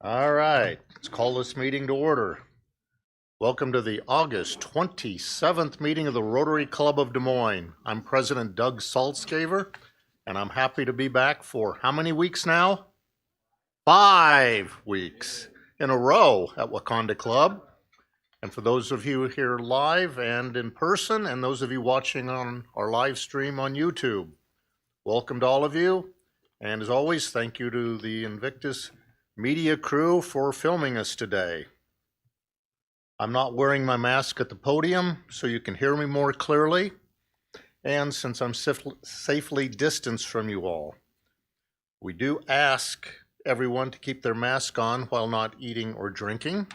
All right, let's call this meeting to order. Welcome to the August 27th meeting of the Rotary Club of Des Moines. I'm President Doug Saltzgaver, and I'm happy to be back for how many weeks now? 5 weeks in a row at Wakanda Club. And for those of you here live and in person, and those of you watching on our live stream on YouTube, welcome to all of you. And as always, thank you to the Invictus media crew for filming us today. I'm not wearing my mask at the podium, so you can hear me more clearly. And since I'm safely distanced from you all, we do ask everyone to keep their mask on while not eating or drinking.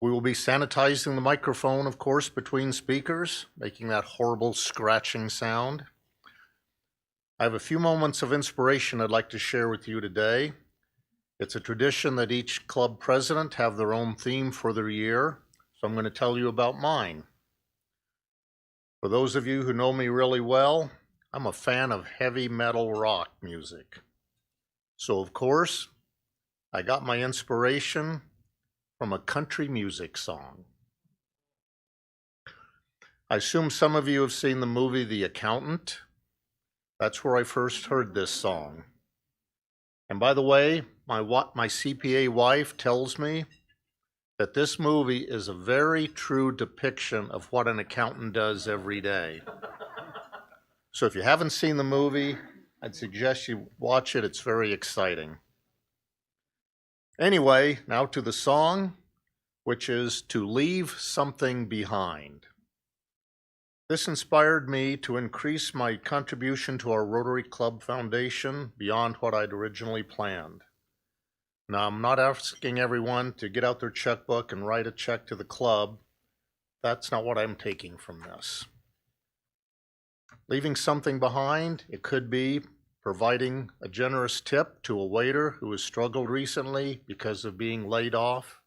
We will be sanitizing the microphone, of course, between speakers, making that horrible scratching sound. I have a few moments of inspiration I'd like to share with you today. It's a tradition that each club president have their own theme for their year, so I'm going to tell you about mine. For those of you who know me really well, I'm a fan of heavy metal rock music. So, of course, I got my inspiration from a country music song. I assume some of you have seen the movie The Accountant. That's where I first heard this song. And by the way, my CPA wife tells me that this movie is a very true depiction of what an accountant does every day. So if you haven't seen the movie, I'd suggest you watch it. It's very exciting. Anyway, now to the song, which is To Leave Something Behind. This inspired me to increase my contribution to our Rotary Club Foundation beyond what I'd originally planned. Now, I'm not asking everyone to get out their checkbook and write a check to the club. That's not what I'm taking from this. Leaving something behind, it could be providing a generous tip to a waiter who has struggled recently because of being laid off,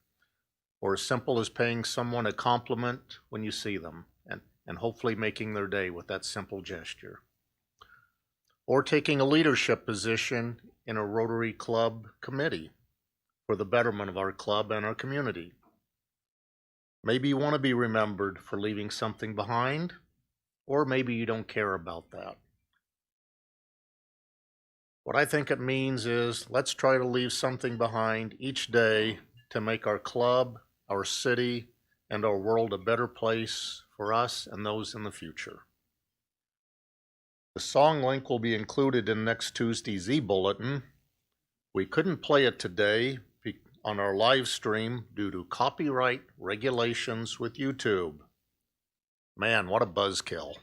or as simple as paying someone a compliment when you see them, and hopefully making their day with that simple gesture. Or taking a leadership position in a Rotary Club committee for the betterment of our club and our community. Maybe you want to be remembered for leaving something behind, or maybe you don't care about that. What I think it means is let's try to leave something behind each day to make our club, our city, and our world a better place for us and those in the future. The song link will be included in next Tuesday's e-bulletin. We couldn't play it today on our live stream due to copyright regulations with YouTube. Man, what a buzzkill.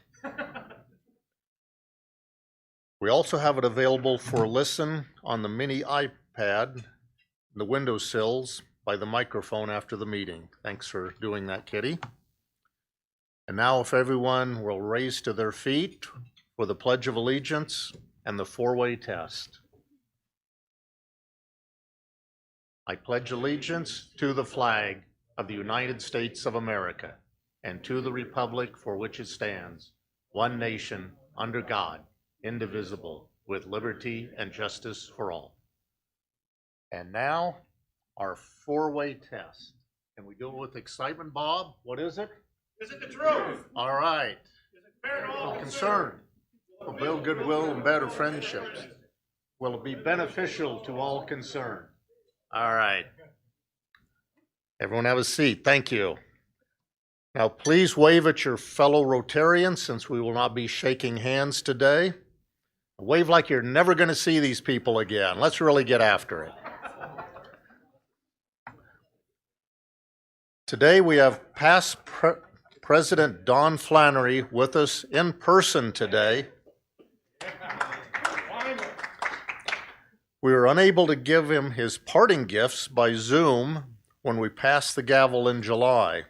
We also have it available for listen on the mini iPad, the windowsills, by the microphone after the meeting. Thanks for doing that, Kitty. And now if everyone will raise to their feet for the Pledge of Allegiance and the four-way test. I pledge allegiance to the flag of the United States of America and to the republic for which it stands, one nation, under God, indivisible, with liberty and justice for all. And now, our four-way test. Can we do it with excitement, Bob? What is it? Is it the truth? All right. Is it fair to all concerned? Will build goodwill and better friendships. Will it be beneficial to all concerned? All right. Everyone have a seat. Thank you. Now, please wave at your fellow Rotarians since we will not be shaking hands today. Wave like you're never going to see these people again. Let's really get after it. Today we have past President Don Flannery with us in person today. We were unable to give him his parting gifts by Zoom when we passed the gavel in July.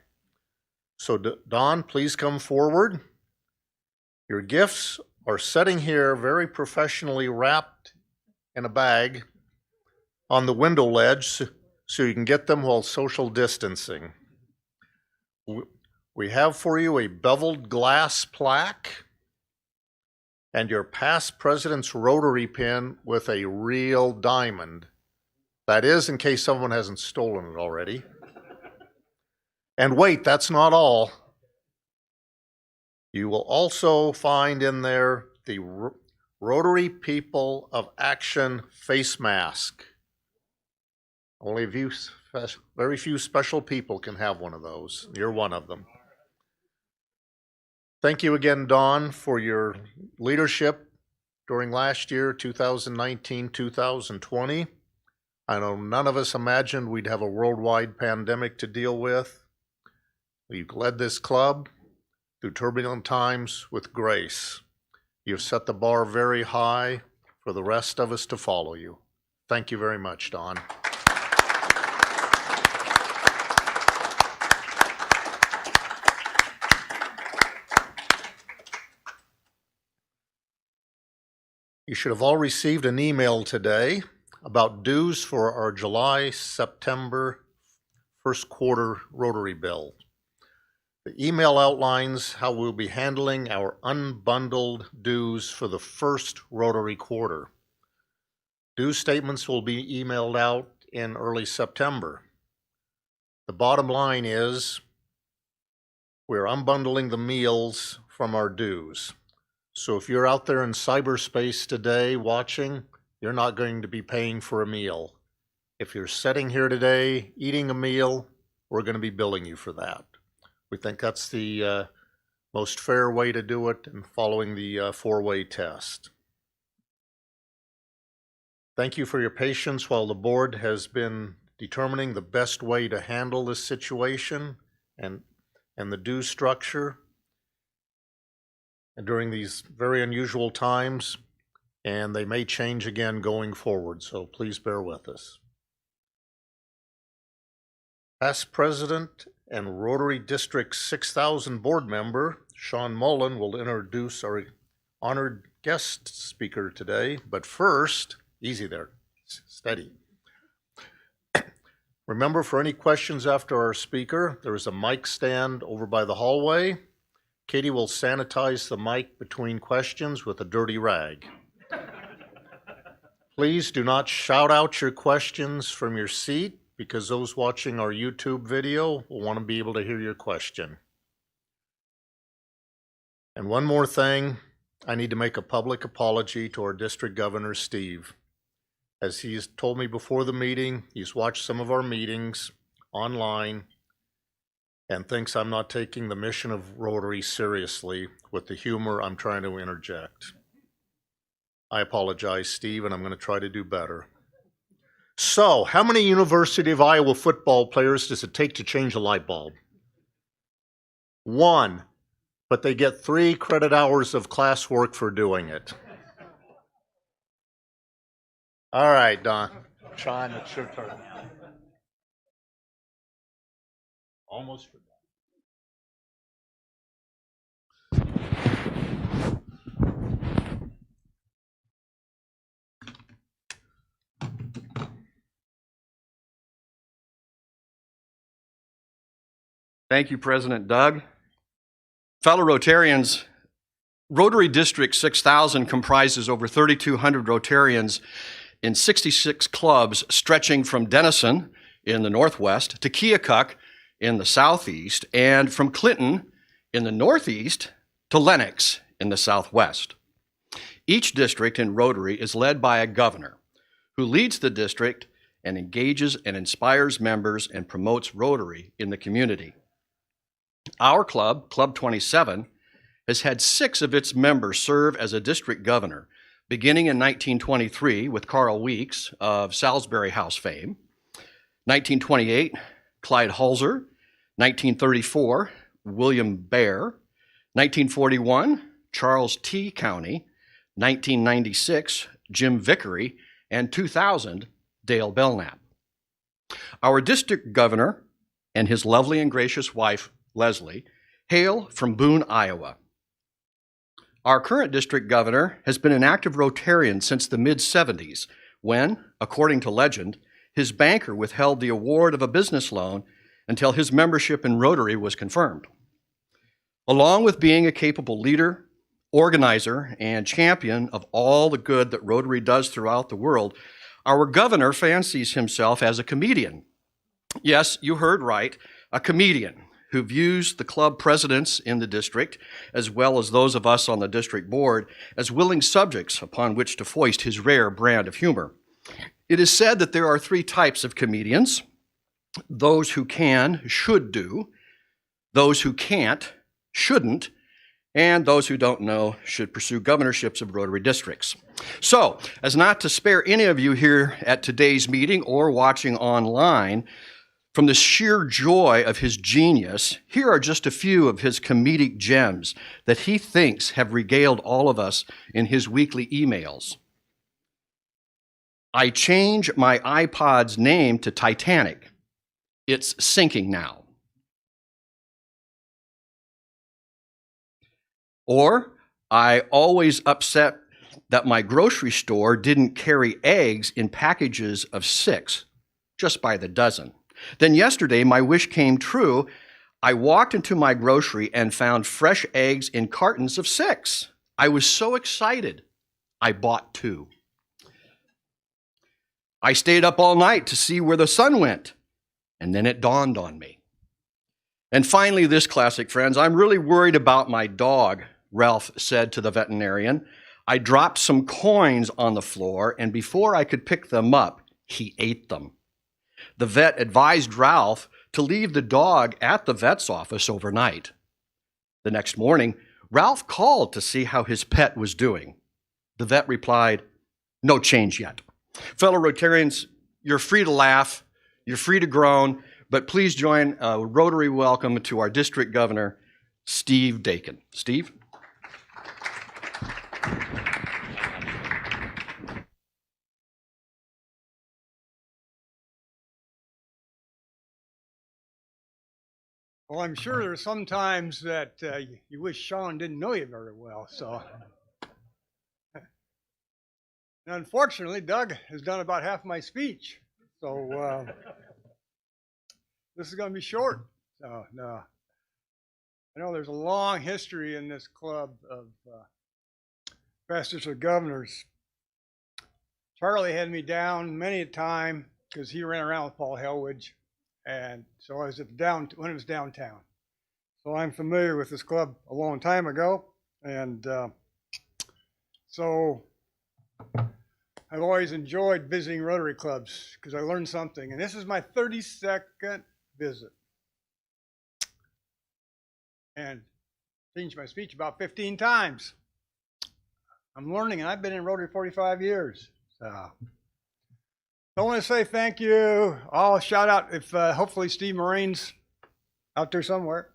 So Don, please come forward. Your gifts are sitting here very professionally wrapped in a bag on the window ledge so you can get them while social distancing. We have for you a beveled glass plaque and your past president's Rotary pin with a real diamond That is, in case someone hasn't stolen it already. And wait, that's not all. You will also find in there the Rotary People of Action face mask. Only very few special people can have one of those. You're one of them. Thank you again, Dawn, for your leadership during last year, 2019-2020. I know none of us imagined we'd have a worldwide pandemic to deal with. You've led this club through turbulent times with grace. You've set the bar very high for the rest of us to follow you. Thank you very much, Dawn. You should have all received an email today about dues for our July-September first quarter Rotary bill. The email outlines how we'll be handling our unbundled dues for the first Rotary quarter. Due statements will be emailed out in early September. The bottom line is we're unbundling the meals from our dues. So if you're out there in cyberspace today watching, you're not going to be paying for a meal. If you're sitting here today eating a meal, we're going to be billing you for that. We think that's the most fair way to do it and following the four-way test. Thank you for your patience while the board has been determining the best way to handle this situation and the due structure. And during these very unusual times, and they may change again going forward, so please bear with us. Past President and Rotary District 6000 board member, Sean Mullen, will introduce our honored guest speaker today. But first, easy there, steady. Remember, for any questions after our speaker, there is a mic stand over by the hallway. Katie will sanitize the mic between questions with a dirty rag. Please do not shout out your questions from your seat, because those watching our YouTube video will want to be able to hear your question. And one more thing, I need to make a public apology to our District Governor, Steve. As he's told me before the meeting, he's watched some of our meetings online and thinks I'm not taking the mission of Rotary seriously with the humor I'm trying to interject. I apologize, Steve, and I'm going to try to do better. So, how many University of Iowa football players does it take to change a light bulb? 1, but they get 3 credit hours of classwork for doing it. All right, Don. Sean, it's your turn. Almost forgot. Thank you, President Doug. Fellow Rotarians, Rotary District 6000 comprises over 3,200 Rotarians in 66 clubs stretching from Denison in the northwest to Keokuk in the southeast, and from Clinton in the northeast to Lenox in the southwest. Each district in Rotary is led by a governor who leads the district and engages and inspires members and promotes Rotary in the community. Our club, Club 27, has had 6 of its members serve as a district governor, beginning in 1923 with Carl Weeks of Salisbury House fame, 1928, Clyde Hulser, 1934, William Bear, 1941, Charles T. County, 1996, Jim Vickery, and 2000, Dale Belknap. Our district governor and his lovely and gracious wife, Leslie, hail from Boone, Iowa. Our current district governor has been an active Rotarian since the mid-70s, when, according to legend, his banker withheld the award of a business loan until his membership in Rotary was confirmed. Along with being a capable leader, organizer, and champion of all the good that Rotary does throughout the world, Our governor fancies himself as a comedian. Yes, you heard right, a comedian who views the club presidents in the district, as well as those of us on the district board, as willing subjects upon which to foist his rare brand of humor. It is said that there are three types of comedians: those who can, should do; those who can't, shouldn't; and those who don't know should pursue governorships of Rotary districts. So, as not to spare any of you here at today's meeting or watching online, from the sheer joy of his genius, here are just a few of his comedic gems that he thinks have regaled all of us in his weekly emails. I change my iPod's name to Titanic. It's sinking now. Or, I always upset that my grocery store didn't carry eggs in packages of 6, just by the dozen. Then yesterday, my wish came true. I walked into my grocery and found fresh eggs in cartons of 6. I was so excited, I bought 2. I stayed up all night to see where the sun went, and then it dawned on me. And finally, this classic, friends: I'm really worried about my dog, Ralph said to the veterinarian. I dropped some coins on the floor, and before I could pick them up, he ate them. The vet advised Ralph to leave the dog at the vet's office overnight. The next morning, Ralph called to see how his pet was doing. The vet replied, "No change yet." Fellow Rotarians, you're free to laugh, you're free to groan, but please join a Rotary welcome to our district governor, Steve Dakin. Steve? Well, I'm sure there's some times that you wish Sean didn't know you very well, so. And unfortunately, Doug has done about half my speech, so this is going to be short. So, no. I know there's a long history in this club of past district governors. Charlie had me down many a time because he ran around with Paul Helwich. And so I was at when it was downtown. So I'm familiar with this club a long time ago. And so I've always enjoyed visiting Rotary clubs because I learned something. And this is my 32nd visit. And changed my speech about 15 times. I'm learning, and I've been in Rotary 45 years. So I want to say thank you. I'll shout out if hopefully Steve Moines out there somewhere,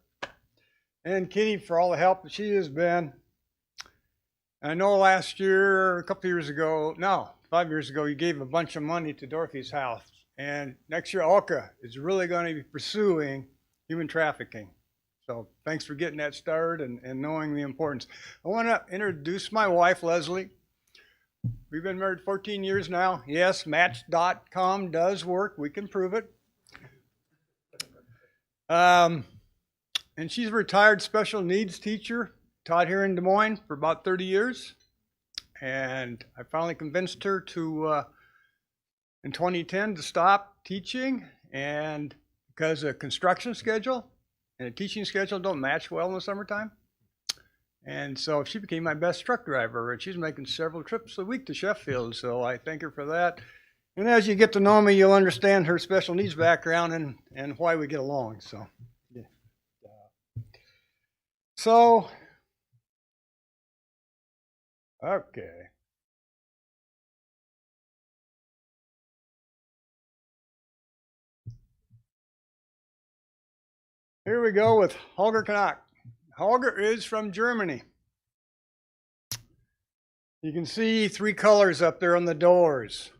and Kitty for all the help that she has been. And I know last year, a couple years ago, no, 5 years ago, you gave a bunch of money to Dorothy's house. And next year, Alka is really going to be pursuing human trafficking. So thanks for getting that started and knowing the importance. I want to introduce my wife, Leslie. We've been married 14 years now. Yes, Match.com does work. We can prove it. And she's a retired special needs teacher, taught here in Des Moines for about 30 years. And I finally convinced her to, in 2010, to stop teaching. And because a construction schedule and a teaching schedule don't match well in the summertime. And so she became my best truck driver, and she's making several trips a week to Sheffield, so I thank her for that. And as you get to know me, you'll understand her special needs background and why we get along. So, yeah. So, okay. Here we go with Holger Knack. Holger is from Germany. You can see 3 colors up there on the doors.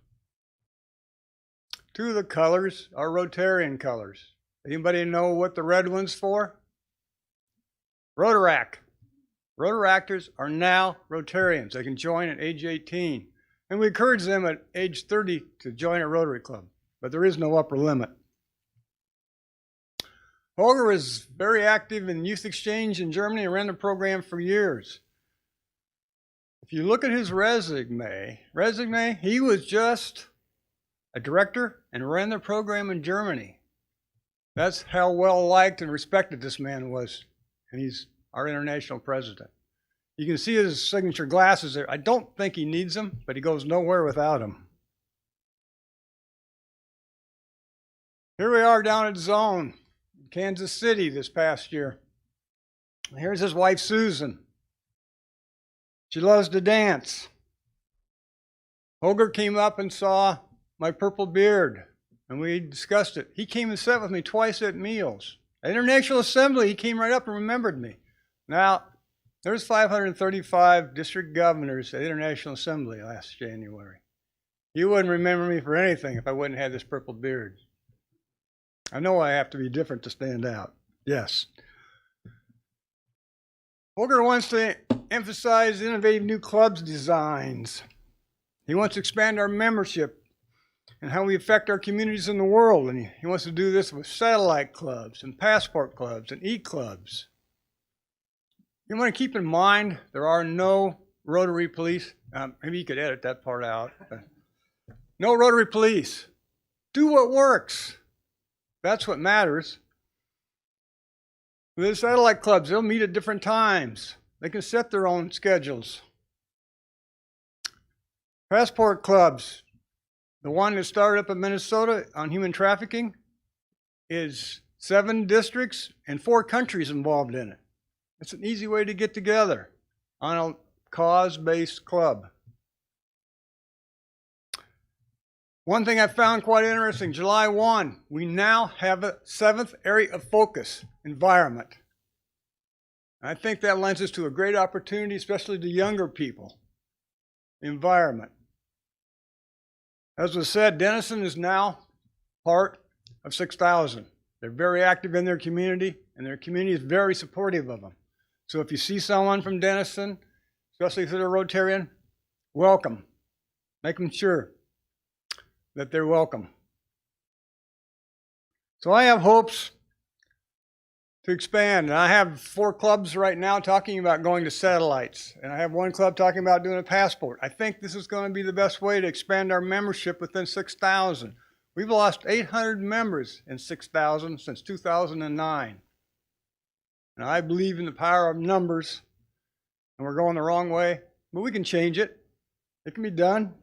2 of the colors are Rotarian colors. Anybody know what the red one's for? Rotaract. Rotaractors are now Rotarians. They can join at age 18. And we encourage them at age 30 to join a Rotary Club, but there is no upper limit. Holger was very active in youth exchange in Germany and ran the program for years. If you look at his resume, he was just a director, and ran the program in Germany. That's how well liked and respected this man was. And he's our international president. You can see his signature glasses there. I don't think he needs them, but he goes nowhere without them. Here we are down at Zone, Kansas City this past year. Here's his wife, Susan. She loves to dance. Holger came up and saw my purple beard, and we discussed it. He came and sat with me twice at meals. At International Assembly, he came right up and remembered me. Now, there's 535 district governors at International Assembly last January. You wouldn't remember me for anything if I wouldn't have this purple beard. I know I have to be different to stand out. Yes. Holger wants to emphasize innovative new clubs designs. He wants to expand our membership and how we affect our communities in the world. And he wants to do this with satellite clubs and passport clubs and e-clubs. You want to keep in mind there are no Rotary police. Maybe you could edit that part out. No Rotary police. Do what works. That's what matters. With the satellite clubs, they'll meet at different times. They can set their own schedules. Passport clubs, the one that started up in Minnesota on human trafficking, is 7 districts and 4 countries involved in it. It's an easy way to get together on a cause-based club. One thing I found quite interesting, July 1, we now have a 7th area of focus, environment. I think that lends us to a great opportunity, especially to younger people. Environment. As was said, Denison is now part of 6,000. They're very active in their community, and their community is very supportive of them. So if you see someone from Denison, especially if they're a Rotarian, welcome. Make them sure that they're welcome. So I have hopes to expand. And I have 4 clubs right now talking about going to satellites. And I have 1 club talking about doing a passport. I think this is going to be the best way to expand our membership within 6,000. We've lost 800 members in 6,000 since 2009. And I believe in the power of numbers. And we're going the wrong way. But we can change it. It can be done.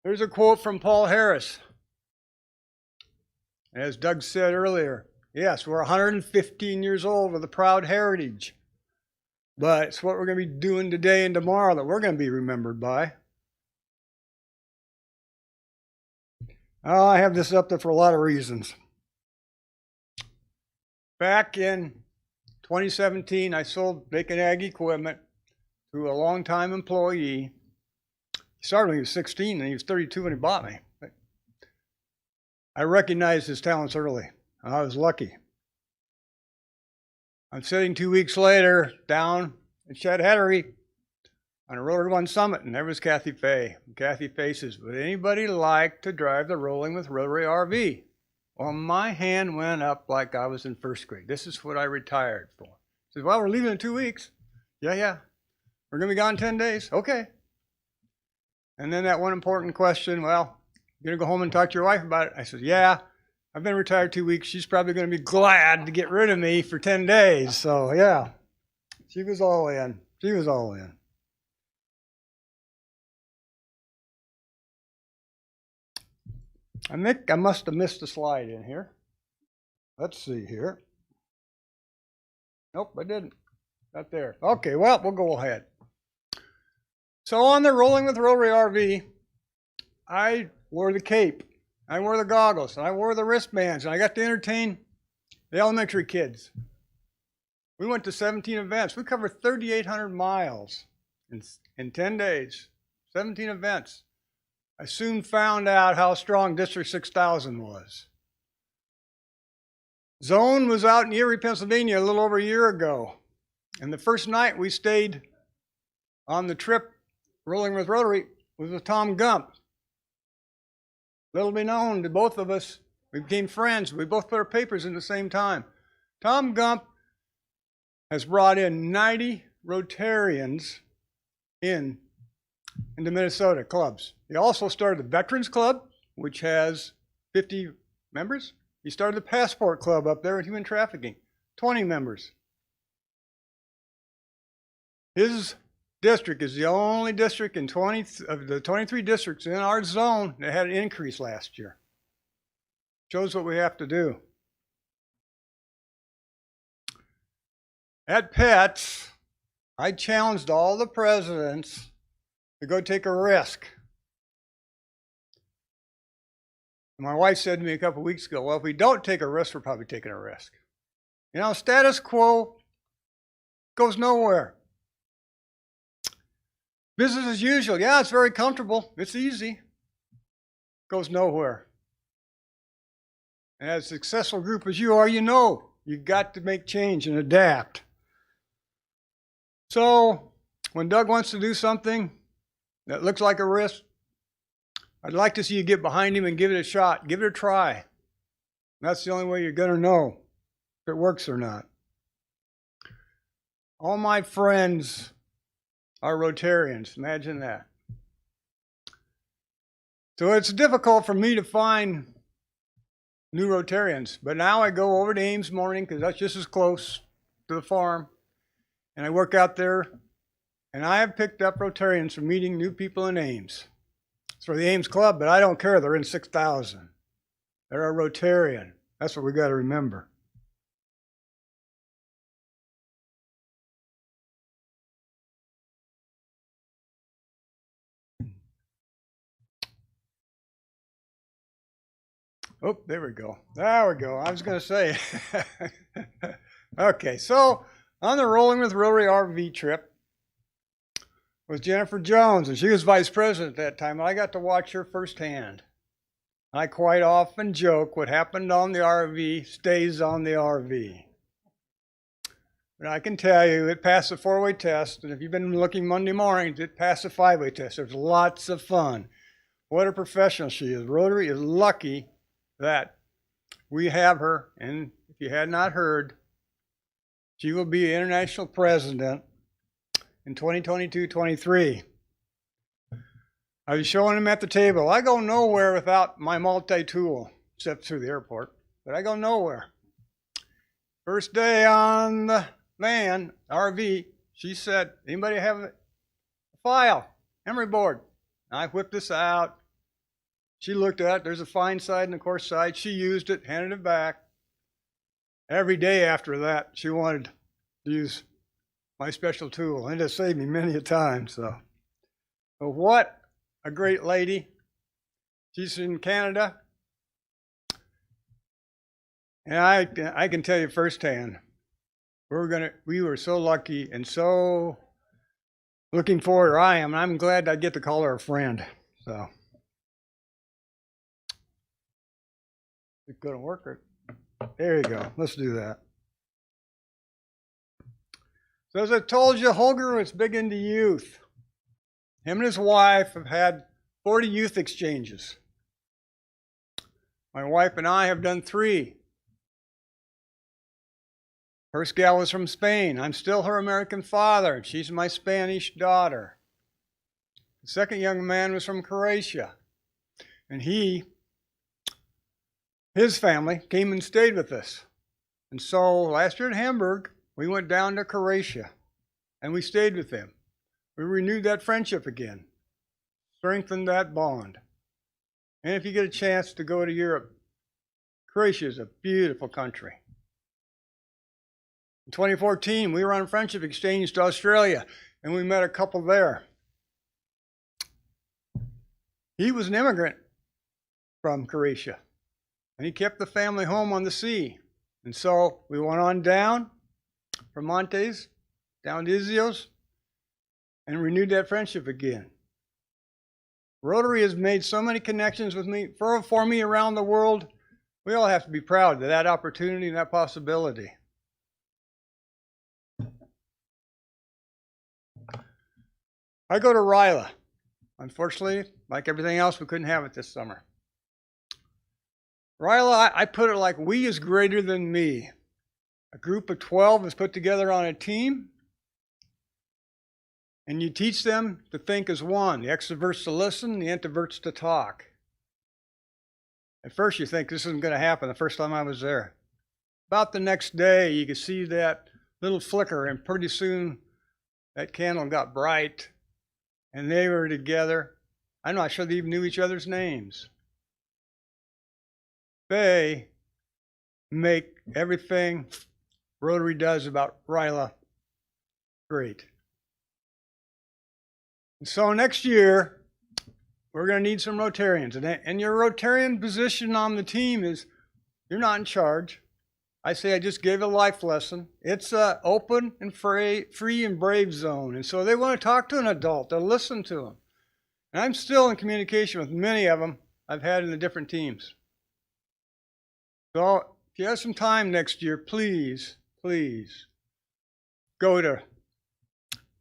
Here's a quote from Paul Harris. As Doug said earlier, yes, we're 115 years old with a proud heritage. But it's what we're going to be doing today and tomorrow that we're going to be remembered by. Oh, I have this up there for a lot of reasons. Back in 2017, I sold Dakin Ag equipment to a longtime employee. He started when he was 16 and he was 32 when he bought me. I recognized his talents early. I was lucky. I'm sitting 2 weeks later down at Shed Hattery on a Rotary One Summit, and there was Kathy Fay. Kathy Fay says, would anybody like to drive the Rolling with Rotary RV? Well, my hand went up like I was in first grade. This is what I retired for. She says, well, we're leaving in 2 weeks. Yeah. We're going to be gone 10 days. Okay. And then that one important question, well, you going to go home and talk to your wife about it? I said, yeah, I've been retired 2 weeks. She's probably going to be glad to get rid of me for 10 days. So, yeah, she was all in. She was all in. I think I must have missed a slide in here. Let's see here. Nope, I didn't. Not there. Okay, well, we'll go ahead. So on the Rolling with Rotary RV, I wore the cape, I wore the goggles, and I wore the wristbands, and I got to entertain the elementary kids. We went to 17 events. We covered 3,800 miles in 10 days, 17 events. I soon found out how strong District 6000 was. Zone was out in Erie, Pennsylvania a little over a year ago. And the first night we stayed on the trip Rolling with Rotary was with Tom Gump. Little be known to both of us, we became friends. We both put our papers in the same time. Tom Gump has brought in 90 Rotarians in in the Minnesota clubs. He also started the Veterans Club, which has 50 members. He started the Passport Club up there in human trafficking, 20 members. His district is the only district in 20 of the 23 districts in our zone that had an increase last year. Shows what we have to do. At Pets, I challenged all the presidents to go take a risk. And my wife said to me a couple weeks ago, well, if we don't take a risk, we're probably taking a risk. You know, status quo goes nowhere. Business as usual. Yeah, it's very comfortable. It's easy. Goes nowhere. And as a successful group as you are, you know you've got to make change and adapt. So when Doug wants to do something that looks like a risk, I'd like to see you get behind him and give it a shot. Give it a try. That's the only way you're going to know if it works or not. All my friends are Rotarians. Imagine that. So it's difficult for me to find new Rotarians. But now I go over to Ames morning because that's just as close to the farm. And I work out there. And I have picked up Rotarians from meeting new people in Ames. It's for the Ames Club, but I don't care. They're in 6,000. They're a Rotarian. That's what we got to remember. Oh, there we go. There we go. I was going to say. Okay, so on the Rolling with Rotary RV trip was Jennifer Jones, and she was vice president at that time, and I got to watch her firsthand. I quite often joke what happened on the RV stays on the RV. But I can tell you, it passed the 4-way test, and if you've been looking Monday mornings, it passed the 5-way test. There's lots of fun. What a professional she is. Rotary is lucky that we have her, and if you had not heard, she will be international president in 2022-23. I was showing him at the table. I go nowhere without my multi-tool, except through the airport, but I go nowhere. First day on the van, RV, she said, anybody have a file, memory board? And I whipped this out. She looked at it. There's a fine side and a coarse side. She used it, handed it back. Every day after that, she wanted to use my special tool, and it saved me many a time. So what a great lady. She's in Canada. And I can tell you firsthand, we were so lucky and so looking forward, or I am, and I'm glad I get to call her a friend. So it's going to work. There you go. Let's do that. So as I told you, Holger was big into youth. Him and his wife have had 40 youth exchanges. My wife and I have done 3. First gal was from Spain. I'm still her American father. She's my Spanish daughter. The second young man was from Croatia. And his family came and stayed with us. And so last year in Hamburg, we went down to Croatia and we stayed with them. We renewed that friendship again, strengthened that bond. And if you get a chance to go to Europe, Croatia is a beautiful country. In 2014, we were on friendship exchange to Australia, and we met a couple there. He was an immigrant from Croatia, and he kept the family home on the sea. And so we went on down from Montes, down to Izios, and renewed that friendship again. Rotary has made so many connections with me, for me around the world. We all have to be proud of that opportunity and that possibility. I go to Ryla. Unfortunately, like everything else, we couldn't have it this summer. Ryla, I put it like we is greater than me. A group of 12 is put together on a team. And you teach them to think as one. The extroverts to listen, the introverts to talk. At first you think this isn't going to happen the first time I was there. About the next day, you could see that little flicker, and pretty soon that candle got bright, and they were together. I'm not sure they even knew each other's names. They make everything Rotary does about Ryla great. And so next year, we're going to need some Rotarians. And your Rotarian position on the team is you're not in charge. I say I just gave a life lesson. It's an open and free and brave zone. And so they want to talk to an adult. They'll listen to them. And I'm still in communication with many of them I've had in the different teams. So if you have some time next year, please go to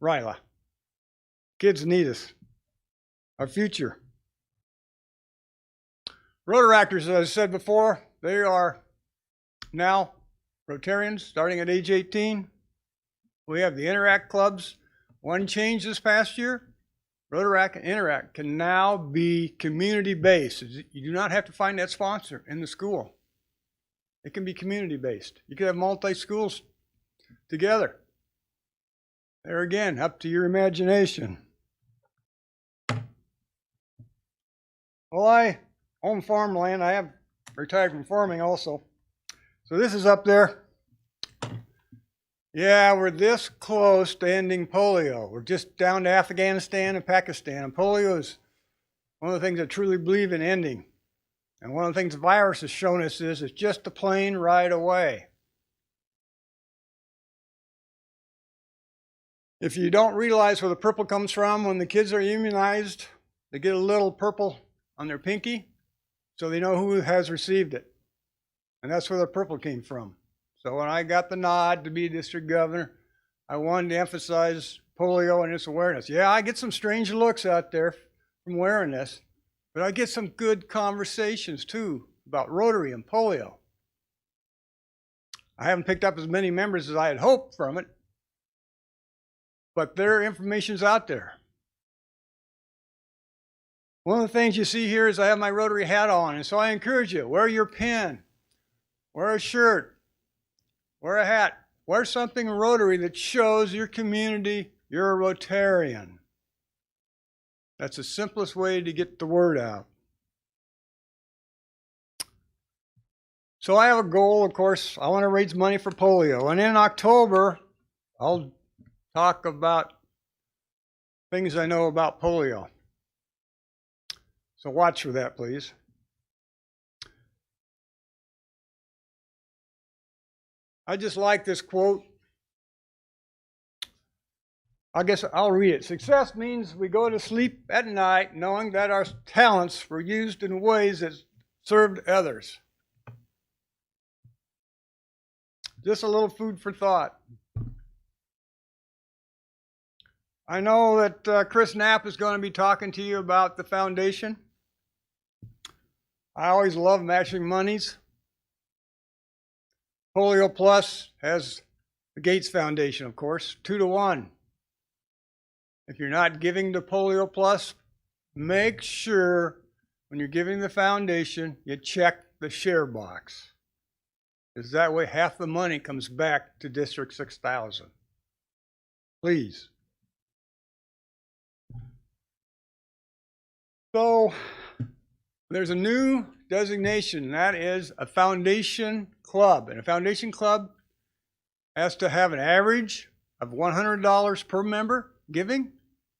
Ryla. Kids need us. Our future. Rotaractors, as I said before, they are now Rotarians starting at age 18. We have the Interact clubs. One change this past year, Rotaract and Interact can now be community-based. You do not have to find that sponsor in the school. It can be community-based. You can have multi-schools together. There again, up to your imagination. Well, I own farmland. I have retired from farming also. So this is up there. Yeah, we're this close to ending polio. We're just down to Afghanistan and Pakistan. And polio is one of the things I truly believe in ending. And one of the things the virus has shown us is it's just a plane ride away. If you don't realize where the purple comes from, when the kids are immunized, they get a little purple on their pinky, so they know who has received it. And that's where the purple came from. So when I got the nod to be district governor, I wanted to emphasize polio and its awareness. Yeah, I get some strange looks out there from wearing this, but I get some good conversations too about Rotary and polio. I haven't picked up as many members as I had hoped from it, but their information's out there. One of the things you see here is I have my Rotary hat on, and so I encourage you, wear your pin, wear a shirt, wear a hat, wear something Rotary that shows your community you're a Rotarian. That's the simplest way to get the word out. So I have a goal, of course. I want to raise money for polio. And in October, I'll talk about things I know about polio. So watch for that, please. I just like this quote. I guess I'll read it. Success means we go to sleep at night knowing that our talents were used in ways that served others. Just a little food for thought. I know that Chris Knapp is going to be talking to you about the foundation. I always love matching monies. Polio Plus has the Gates Foundation, of course, 2-to-1. If you're not giving to Polio Plus, make sure when you're giving the foundation, you check the share box. Because that way half the money comes back to District 6000. Please. So there's a new designation, and that is a foundation club. And a foundation club has to have an average of $100 per member giving,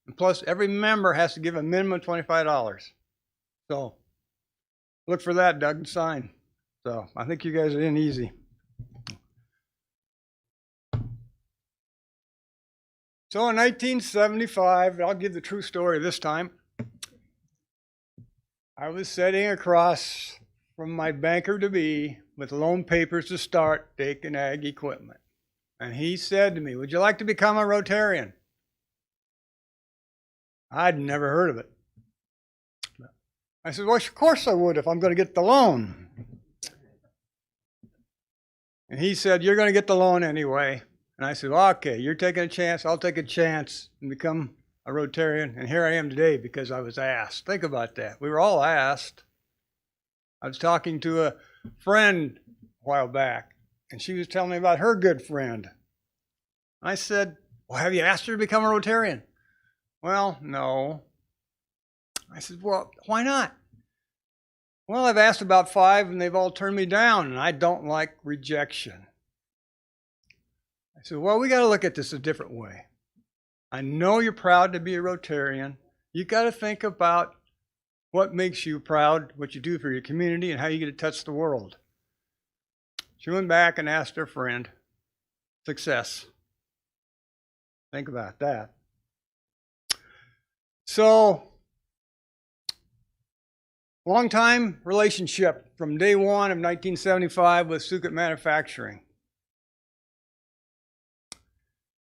and plus every member has to give a minimum of $25. So look for that, Doug, and sign. So I think you guys are in easy. So in 1975, I'll give the true story this time. I was sitting across from my banker-to-be with loan papers to start Dakin Ag Equipment. And he said to me, "Would you like to become a Rotarian?" I'd never heard of it. I said, "Well, of course I would if I'm going to get the loan." And he said, "You're going to get the loan anyway." And And I said, well, okay, you're taking a chance, I'll take a chance and become a Rotarian. And here I am today because I was asked. Think about that. We were all asked. I was talking to a friend a while back, and she was telling me about her good friend. I said, well, have you asked her to become a Rotarian? Well, no. I said, well, why not? Well, I've asked about 5 and they've all turned me down, and I don't like rejection. I said, well, we got to look at this a different way. I know you're proud to be a Rotarian. You got to think about what makes you proud, what you do for your community, and how you get to touch the world. She went back and asked her friend. Success. Think about that. So, long-time relationship from day one of 1975 with Sukup Manufacturing.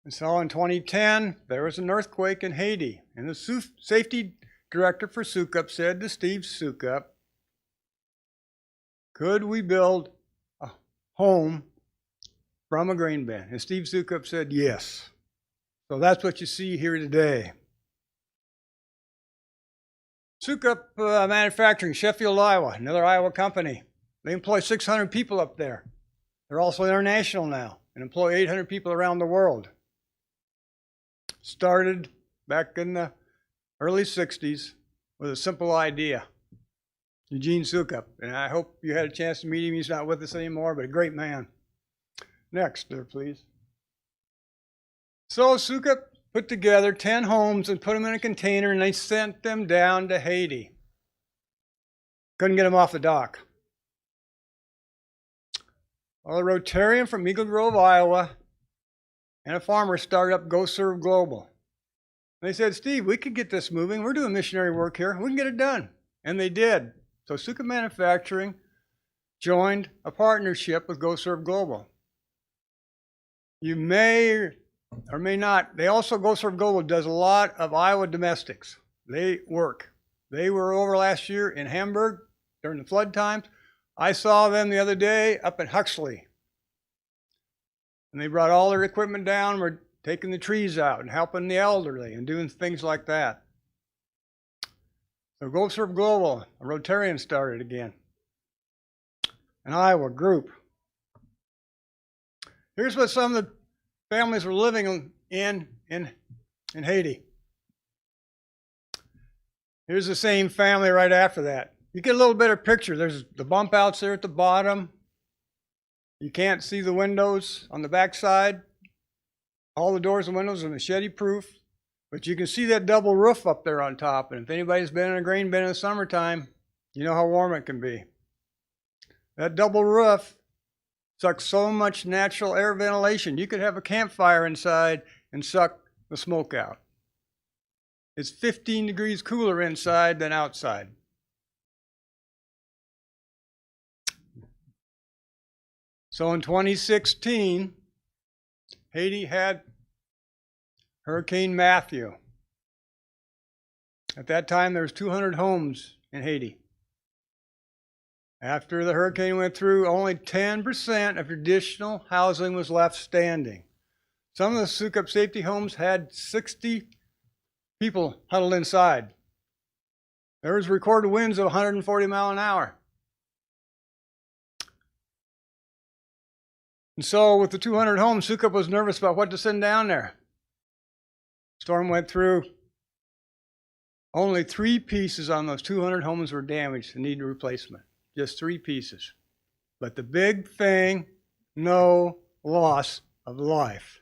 And so in 2010, there was an earthquake in Haiti, and the safety director for Sukup said to Steve Sukup, could we build a home from a grain bin? And Steve Sukup said yes. So that's what you see here today. Sukup Manufacturing, Sheffield, Iowa, another Iowa company. They employ 600 people up there. They're also international now and employ 800 people around the world. Started back in the early 60s with a simple idea. Eugene Sukup, and I hope you had a chance to meet him. He's not with us anymore, but a great man. Next, there, please. So Sukup put together 10 homes and put them in a container, and they sent them down to Haiti. Couldn't get them off the dock. Well, a Rotarian from Eagle Grove, Iowa, and a farmer started up Go Serve Global. They said, Steve, we could get this moving. We're doing missionary work here. We can get it done. And they did. So Sukup Manufacturing joined a partnership with Go Serve Global. You may or may not. They also, Go Serve Global does a lot of Iowa domestics. They work. They were over last year in Hamburg during the flood times. I saw them the other day up in Huxley. And they brought all their equipment down, were taking the trees out and helping the elderly and doing things like that. So Go Serve Global, a Rotarian started again. An Iowa group. Here's what some of the families were living in Haiti. Here's the same family right after that. You get a little better picture. There's the bump outs there at the bottom. You can't see the windows on the back side. All the doors and windows are machete proof. But you can see that double roof up there on top. And if anybody's been in a grain bin in the summertime, you know how warm it can be. That double roof sucks so much natural air ventilation. You could have a campfire inside and suck the smoke out. It's 15 degrees cooler inside than outside. So in 2016, Haiti had Hurricane Matthew. At that time, there was 200 homes in Haiti. After the hurricane went through, only 10% of traditional housing was left standing. Some of the Sukup safety homes had 60 people huddled inside. There was recorded winds of 140 miles an hour. And so with the 200 homes, Sukup was nervous about what to send down there. Storm went through. Only 3 pieces on those 200 homes were damaged and needed replacement. Just 3 pieces. But the big thing, no loss of life.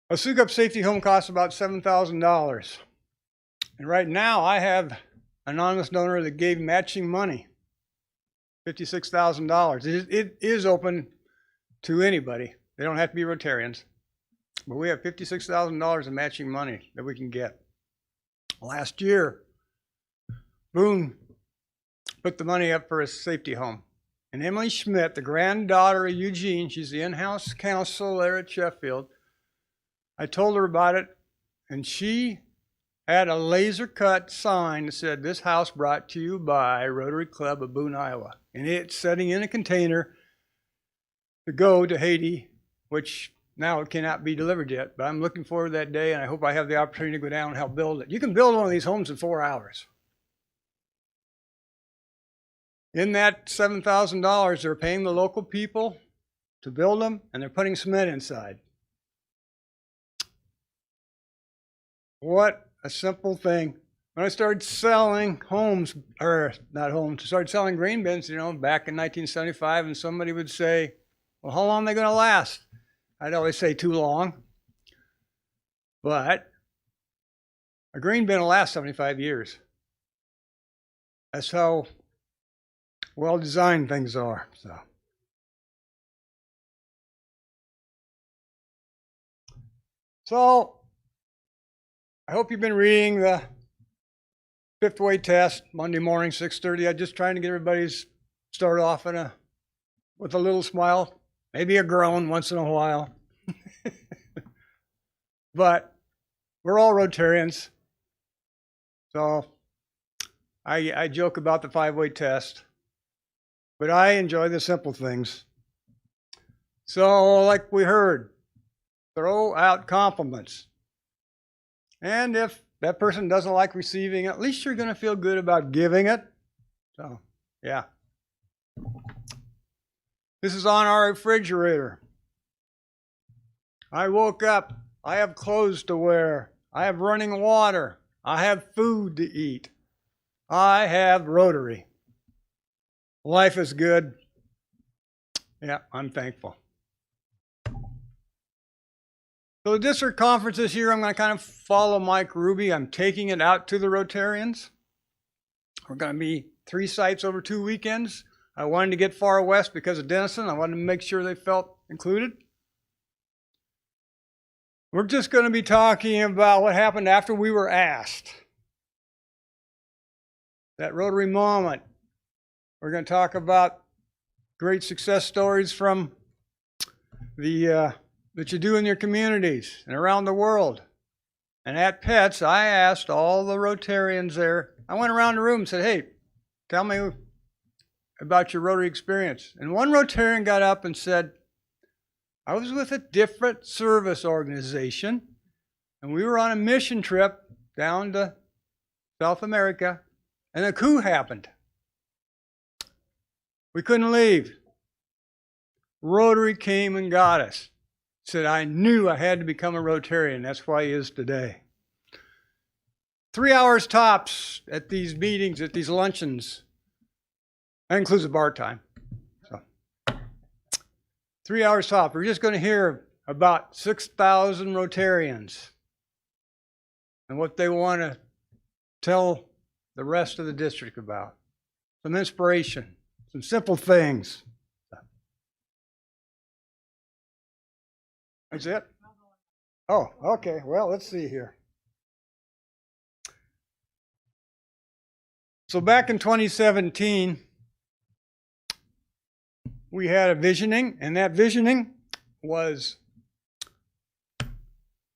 A Sukup safety home costs about $7,000. And right now I have an anonymous donor that gave matching money, $56,000. It is open to anybody. They don't have to be Rotarians. But we have $56,000 in matching money that we can get. Last year, Boone put the money up for a safety home. And Emily Schmidt, the granddaughter of Eugene, she's the in-house counsel there at Sheffield, I told her about it, and she had a laser-cut sign that said, "This house brought to you by Rotary Club of Boone, Iowa." And it's sitting in a container to go to Haiti, which now it cannot be delivered yet, but I'm looking forward to that day, and I hope I have the opportunity to go down and help build it. You can build one of these homes in 4 hours. In that $7,000, they're paying the local people to build them, and they're putting cement inside. What a simple thing. When I started selling homes, or not homes, started selling grain bins, back in 1975, and somebody would say, well, how long are they going to last? I'd always say too long. But a grain bin will last 75 years. That's how well designed things are. So I hope you've been reading the fifth weight test Monday morning, 6:30. I'm just trying to get everybody's start off with a little smile, maybe a groan once in a while. But we're all Rotarians. So I joke about the 5-weight test, but I enjoy the simple things. So like we heard, throw out compliments. And if that person doesn't like receiving it, at least you're going to feel good about giving it. So, yeah. This is on our refrigerator. I woke up. I have clothes to wear. I have running water. I have food to eat. I have Rotary. Life is good. Yeah, I'm thankful. So the district conference this year, I'm going to kind of follow Mike Ruby. I'm taking it out to the Rotarians. We're going to be 3 sites over 2 weekends. I wanted to get far west because of Denison. I wanted to make sure they felt included. We're just going to be talking about what happened after we were asked. That Rotary moment. We're going to talk about great success stories from that you do in your communities and around the world. And at PETS, I asked all the Rotarians there, I went around the room and said, hey, tell me about your Rotary experience. And one Rotarian got up and said, I was with a different service organization, and we were on a mission trip down to South America, and a coup happened. We couldn't leave. Rotary came and got us. Said, I knew I had to become a Rotarian. That's why he is today. 3 hours tops at these meetings, at these luncheons. That includes the bar time. So, 3 hours top. We're just going to hear about 6,000 Rotarians and what they want to tell the rest of the district about. Some inspiration, some simple things. That's it? Oh, okay. Well, let's see here. So back in 2017, we had a visioning, and that visioning was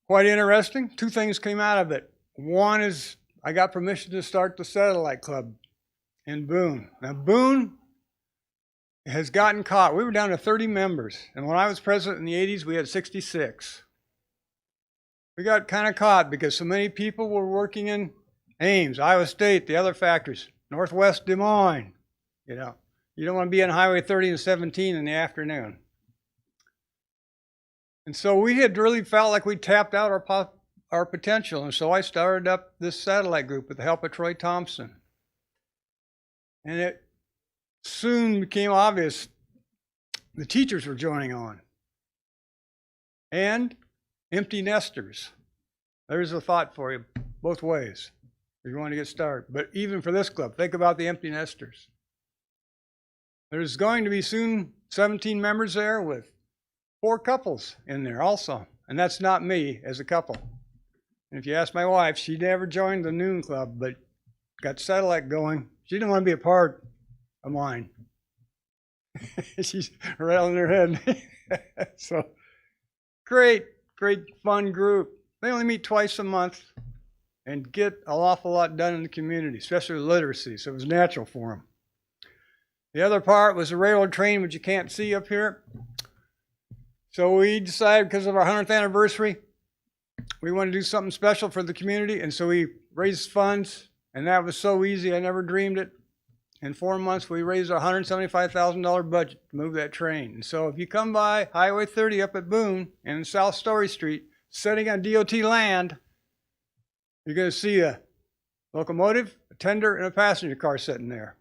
quite interesting. 2 things came out of it. One is I got permission to start the Satellite Club in Boone. Now, Boone has gotten caught. We were down to 30 members, and when I was president in the 80s, we had 66. We got kind of caught because so many people were working in Ames, Iowa State, the other factories, Northwest Des Moines. You don't want to be on Highway 30 and 17 in the afternoon. And so we had really felt like we tapped out our potential, and so I started up this satellite group with the help of Troy Thompson. And it soon became obvious the teachers were joining on. And empty nesters. There's a thought for you both ways if you want to get started. But even for this club, think about the empty nesters. There's going to be soon 17 members there with 4 couples in there also. And that's not me as a couple. And if you ask my wife, she never joined the Noon Club, but got satellite going. She didn't want to be a part of mine. She's rattling her head. So, great fun group. They only meet twice a month and get an awful lot done in the community, especially with literacy, so it was natural for them. The other part was the railroad train, which you can't see up here. So we decided, because of our 100th anniversary, we want to do something special for the community, and so we raised funds, and that was so easy, I never dreamed it. In 4 months, we raised a $175,000 budget to move that train. And so if you come by Highway 30 up at Boone and South Story Street, sitting on DOT land, you're going to see a locomotive, a tender, and a passenger car sitting there.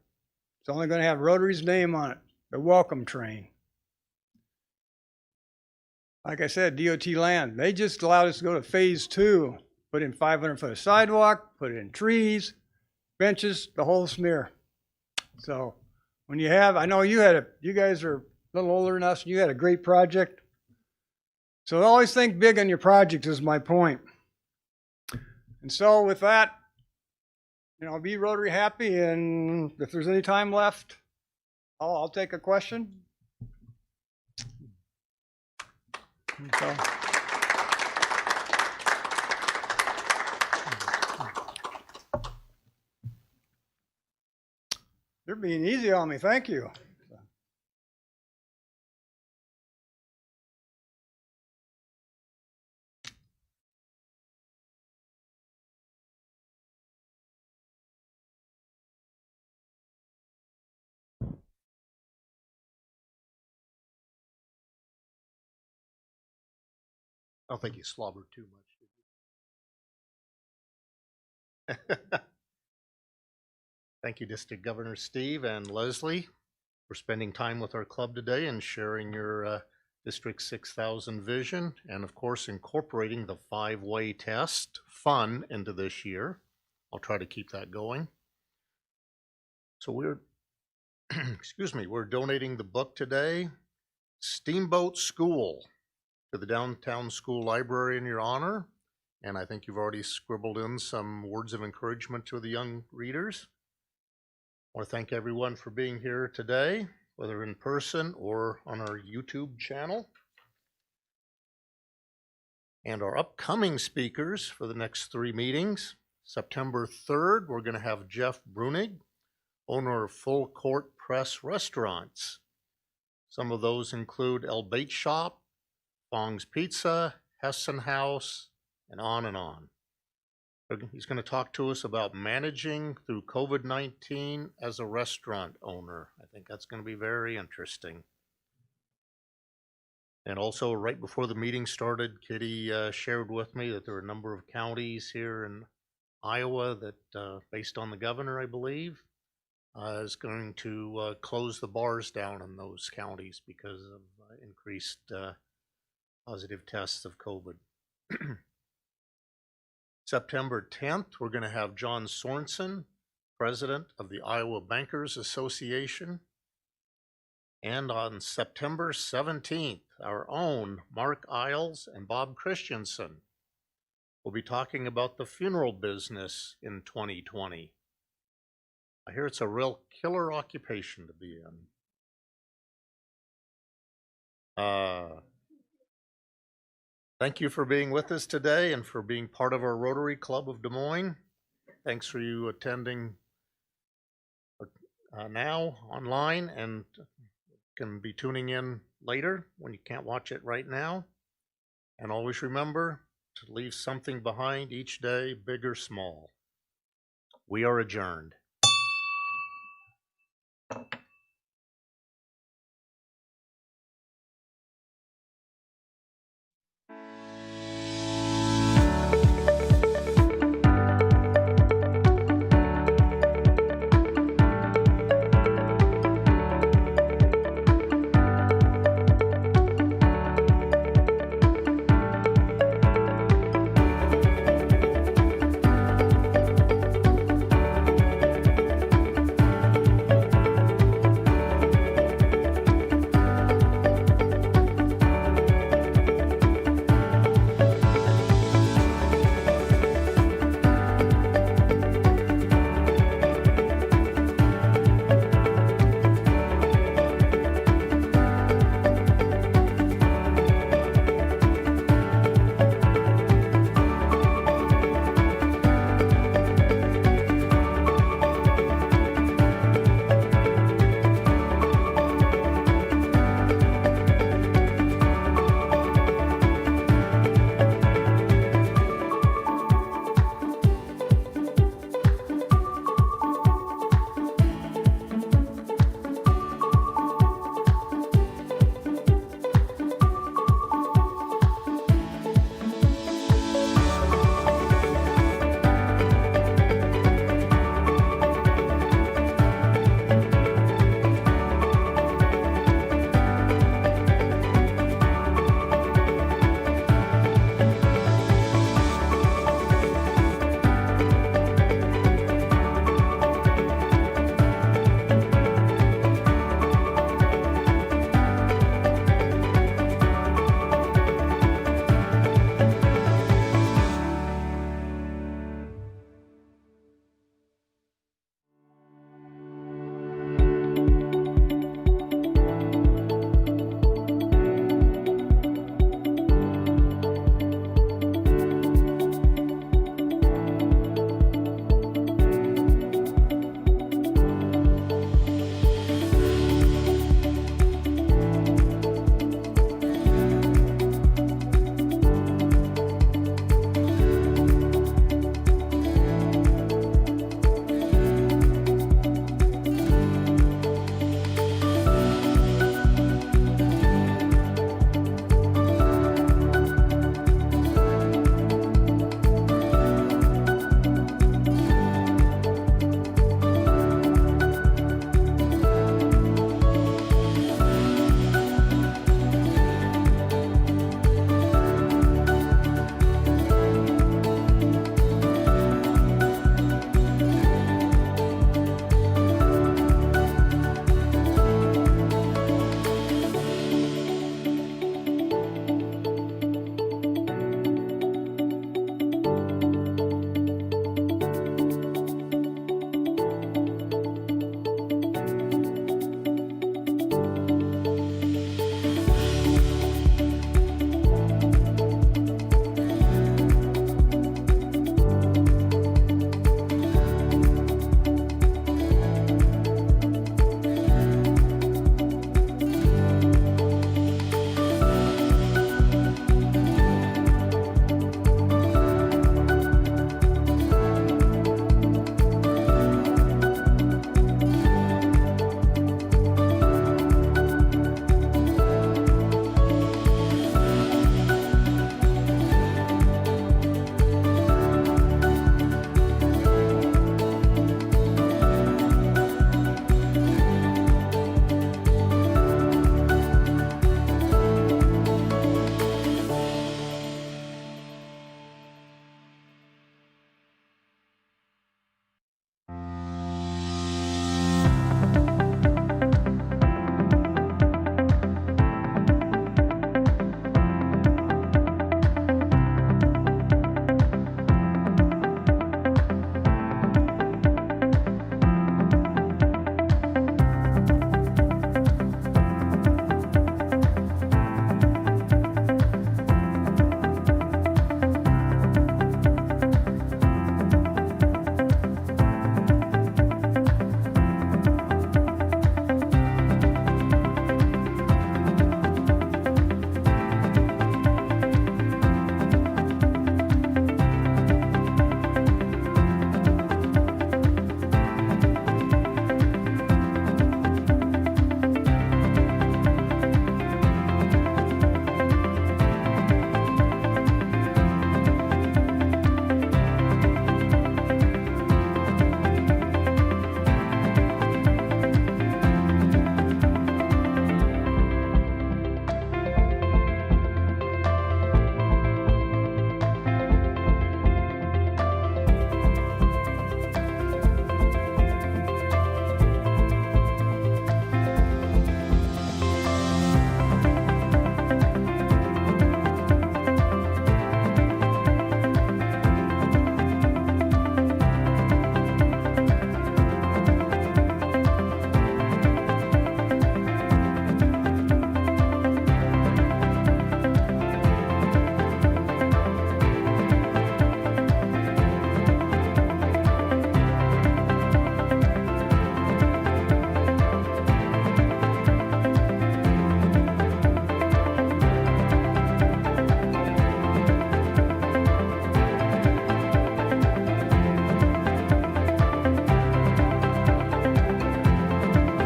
It's only going to have Rotary's name on it, the welcome train. Like I said, DOT land, they just allowed us to go to phase 2, put in 500 foot of sidewalk, put in trees, benches, the whole smear. So when you have, I know you guys are a little older than us, and you had a great project. So always think big on your project is my point. And so with that, be Rotary happy, and if there's any time left, I'll take a question. So. You're being easy on me, thank you. I don't think you slobbered too much. Thank you, District Governor Steve and Leslie, for spending time with our club today and sharing your District 6000 vision, and of course incorporating the 5-way test fun into this year. I'll try to keep that going. So we're we're donating the book today, Steamboat School, to the Downtown School Library in your honor. And I think you've already scribbled in some words of encouragement to the young readers. I want to thank everyone for being here today, whether in person or on our YouTube channel. And our upcoming speakers for the next 3 meetings. September 3rd, we're going to have Jeff Brunig, owner of Full Court Press Restaurants. Some of those include El Bait Shop, Fong's Pizza, Hessen House, and on and on. He's going to talk to us about managing through COVID-19 as a restaurant owner. I think that's going to be very interesting. And also, right before the meeting started, Kitty shared with me that there are a number of counties here in Iowa that, based on the governor, I believe, is going to close the bars down in those counties because of increased positive tests of COVID. September 10th, we're going to have John Sorensen, president of the Iowa Bankers Association. And on September 17th, our own Mark Isles and Bob Christensen will be talking about the funeral business in 2020. I hear it's a real killer occupation to be in. Thank you for being with us today and for being part of our Rotary Club of Des Moines. Thanks for you attending now online, and can be tuning in later when you can't watch it right now. And always remember to leave something behind each day, big or small. We are adjourned.